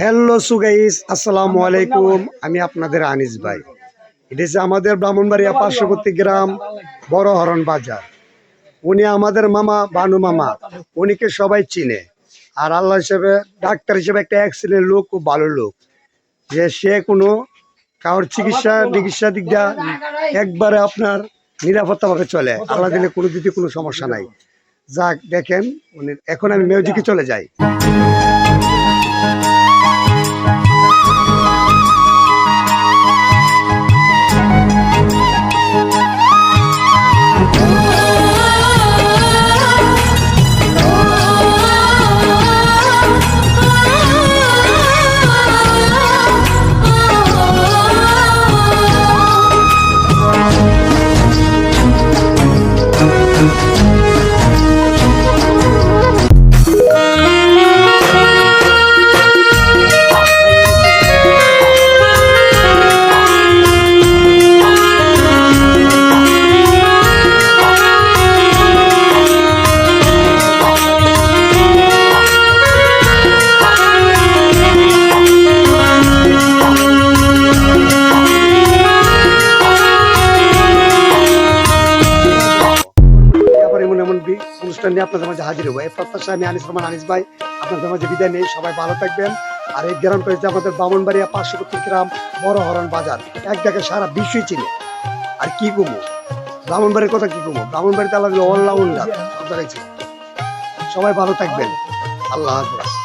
Hello সুগাইস, আসসালামু আলাইকুম। আমি আপনাদের আনিস ভাই। এটা হচ্ছে আমাদের ব্রাহ্মণবাড়িয়া পার্শ্ববর্তী গ্রাম বড় হরণ বাজার। উনি আমাদের মামা, বানু মামা। উনিকে সবাই চিনে। আর আল্লাহ হিসেবে, ডাক্তার হিসেবে একটা অ্যাক্সিডেন্ট লোক, খুব ভালো লোক। যে সে কোনো কারোর চিকিৎসা দিক দিয়ে একবারে আপনার নিরাপত্তাভাবে চলে। আল্লাহ দিলে কোনো দিকে কোনো সমস্যা নাই। যাক, দেখেন উনি। এখন আমি মিউজিকে চলে যাই। অনুষ্ঠান নিয়ে আপনাদের মাঝে হাজির হবো। এই প্রত্যাশা আমি আনিস ভাই আপনাদের মাঝে বিদায় নেই। সবাই ভালো থাকবেন। আর এই গ্রামটা হচ্ছে আমাদের ব্রাহ্মণবাড়িয়া পার্শ্ববর্তী গ্রাম বড় হরণ বাজার। এক জায়গায় সারা বিশ্বই চিনে। আর কি কমো ব্রাহ্মণবাড়ির কথা, কি কমো ব্রাহ্মণবাড়িতে আল্লাহ অলরাউন্ডার সব জায়গায় চিনে। সবাই ভালো থাকবেন। আল্লাহ হাফেজ।